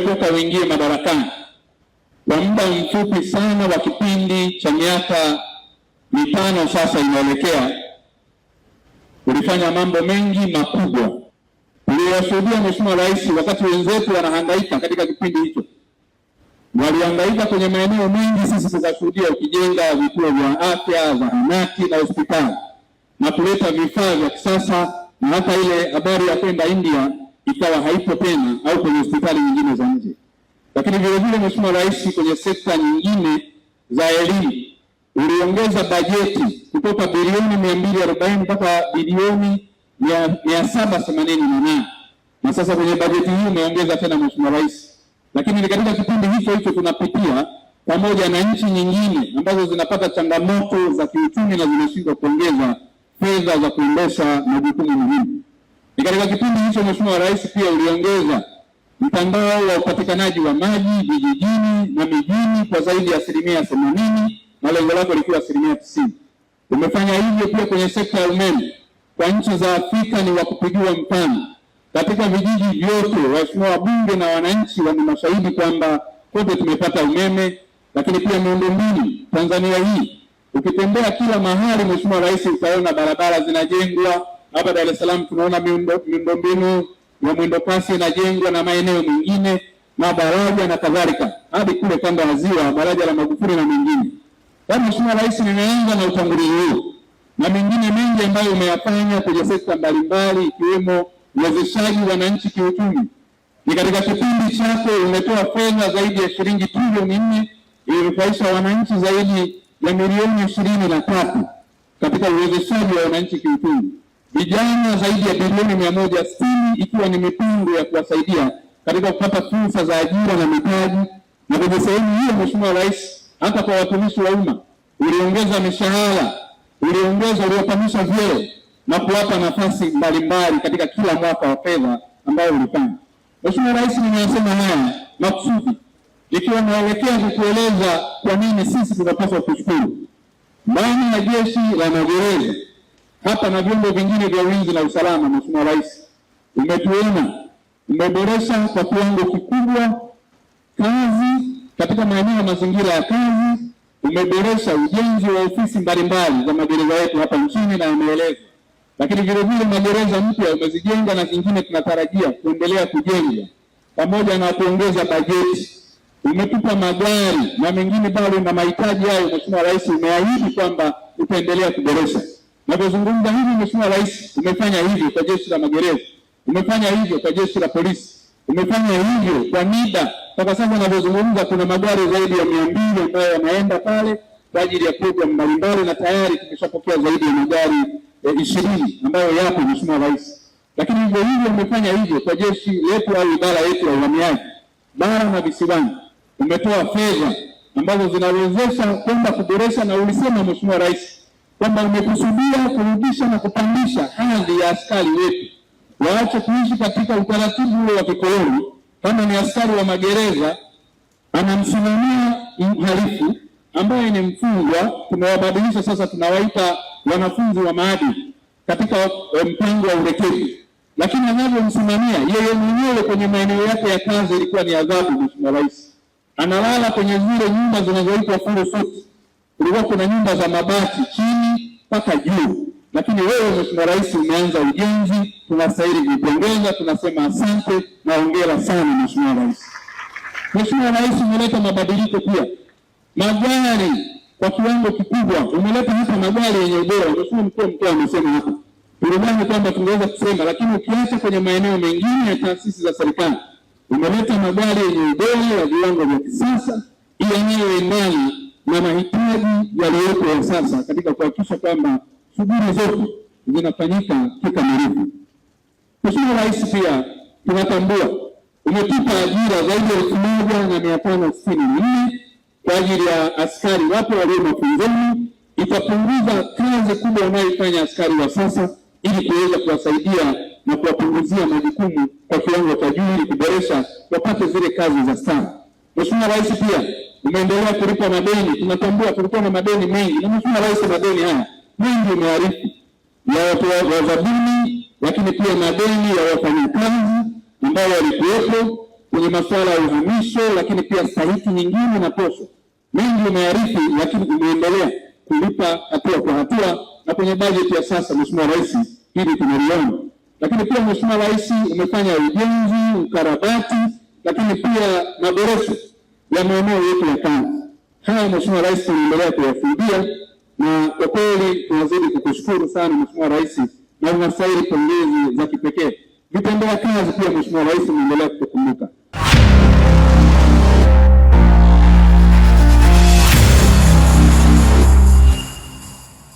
toka uingie madarakani kwa muda mfupi sana wa kipindi cha miaka 5 sasa inaelekea, ulifanya mambo mengi makubwa. Tuliyashuhudia Mheshimiwa Rais, wakati wenzetu wanahangaika katika kipindi hicho, walihangaika kwenye maeneo mengi, sisi tukashuhudia ukijenga vituo vya afya, zahanati na hospitali na kuleta vifaa vya kisasa, na hata ile habari ya kwenda India ikawa haipo tena, au kwenye hospitali nyingine za nje. Lakini vile vile Mheshimiwa Rais, kwenye sekta nyingine za elimu uliongeza bajeti kutoka bilioni 240 mpaka bilioni 788, na sasa kwenye bajeti hii umeongeza tena Mheshimiwa Rais. Lakini ni katika kipindi hicho tunapitia pamoja na nchi nyingine ambazo zinapata changamoto za kiuchumi na zinashindwa kuongeza fedha za kuendesha majukumu muhimu. Ni katika kipindi hicho Mheshimiwa Rais pia uliongeza mtandao wa upatikanaji wa maji vijijini na mijini kwa zaidi ya 80% na lengo lako likiwa 90%. Umefanya hivyo pia kwenye sekta ya umeme. Kwa nchi za Afrika ni wa kupigiwa mfano. Katika vijiji vyote waheshimiwa wabunge na wananchi ni mashahidi kwamba kote tumepata umeme. Lakini pia miundombinu Tanzania hii, ukitembea kila mahali Mheshimiwa Rais utaona barabara zinajengwa. Hapa Dar es Salaam tunaona miundombinu ya mwendo kasi inajengwa na maeneo mengine, madaraja na kadhalika, hadi kule kanda ya Ziwa, daraja la Magufuli na mengine. Mheshimiwa Rais, nimeanza na utangulizi huu na mengine mengi ambayo umeyafanya kwenye sekta mbalimbali, ikiwemo uwezeshaji wananchi kiuchumi. Ni katika kipindi chako umetoa fedha zaidi ya shilingi trilioni 4 iliyonufaisha wananchi zaidi ya milioni 23 katika uwezeshaji wa wananchi kiuchumi. Vijana zaidi ya bilioni 160 ikiwa ni mipango ya kuwasaidia katika kupata fursa za ajira na mitaji. Na kwenye sehemu hiyo Mheshimiwa Rais, hata kwa watumishi wa umma uliongeza mishahara, uliopandisha vyeo na kuwapa nafasi mbalimbali katika kila mwaka wa fedha ambao ulifanya. Mheshimiwa Rais, nimesema haya makusudi ikiwa naelekea kukueleza kwa nini sisi tunapaswa kushukuru. Ndani ya jeshi la magereza hapa na vyombo vingine vya ulinzi na usalama, Mheshimiwa Rais, umeboresha kwa kiwango kikubwa kazi katika maeneo ya mazingira ya kazi. Umeboresha ujenzi wa ofisi mbalimbali za magereza yetu hapa nchini na yameelezwa. Lakini vile vile magereza mpya umezijenga na zingine tunatarajia kuendelea kujenga, pamoja na kuongeza bajeti. Umetupa magari na mengine bado na mahitaji hayo. Mheshimiwa Rais, umeahidi kwamba utaendelea kuboresha. Ninapozungumza hivi Mheshimiwa Rais, umefanya hivyo kwa jeshi la magereza, umefanya hivyo kwa jeshi la polisi, umefanya hivyo kwa NIDA. Mpaka sasa ninapozungumza kuna magari zaidi ya 200 ambayo yanaenda pale kwa ajili ya program mbalimbali, na tayari tumeshapokea zaidi ya magari 20 ambayo yapo Mheshimiwa Rais. Lakini hivyo umefanya hivyo kwa jeshi letu au idara yetu ya uhamiaji bara na visiwani. Umetoa fedha ambazo zinawezesha kwenda kuboresha, na ulisema Mheshimiwa Rais kwamba umekusudia kurudisha na kupandisha hadhi ya askari wetu, waache kuishi katika utaratibu ule wa kikoloni. Kama ni askari wa magereza anamsimamia mhalifu ambaye ni mfungwa, tumewabadilisha sasa, tunawaita wanafunzi wa maadili katika mpango wa urekebisho. Lakini anavyomsimamia yeye mwenyewe kwenye maeneo yake ya kazi ilikuwa ni adhabu. Mheshimiwa Rais, analala kwenye zile nyumba zinazoitwa full suit. Kulikuwa kuna nyumba za mabati chini mpaka juu, lakini wewe Mheshimiwa Rais umeanza ujenzi. Tunastahili kupongeza, tunasema asante na hongera sana Mheshimiwa Rais. Mheshimiwa Rais, umeleta mabadiliko pia magari kwa kiwango kikubwa. Umeleta hata magari yenye ubora. Mheshimiwa Mkuu wa Mkoa amesema hapa, tulimwani kwamba tungeweza kusema, lakini ukiacha kwenye maeneo mengine ya taasisi za serikali umeleta magari yenye ubora ya viwango vya kisasa yanayoendana na mahitaji yaliyopo ya sasa katika kuhakikisha kwamba shughuli zote zinafanyika kikamilifu. Mheshimiwa Rais, pia tunatambua umetupa ajira zaidi ya 1564 kwa ajili ya askari wapo walio mafunzoni. Itapunguza kazi kubwa wanayoifanya askari wa sasa ili kuweza kuwasaidia na kuwapunguzia majukumu kwa kiwango cha juu ili kuboresha wapate zile kazi za staha. Mheshimiwa Rais, pia umeendelea kulipa madeni. Tunatambua tulikuwa na madeni mengi, na Mheshimiwa Rais, madeni haya mengi umearifu ya wazabuni, lakini pia madeni ya wafanyakazi ambao walikuwepo. kwenye masuala ya uhamisho, lakini pia stahiki nyingine na posho. Mengi umearifu, lakini umeendelea kulipa hatua kwa hatua, na kwenye bajeti ya sasa Mheshimiwa Rais hili tunaliona. Lakini pia Mheshimiwa Rais umefanya ujenzi, ukarabati, lakini pia maboresho ya maeneo yetu ya kazi. Haya Mheshimiwa Rais tunaendelea kuyafidia, na kwa kweli tunazidi kukushukuru sana Mheshimiwa Rais, na unastahili pongezi za kipekee. Vitendea kazi pia Mheshimiwa Rais unaendelea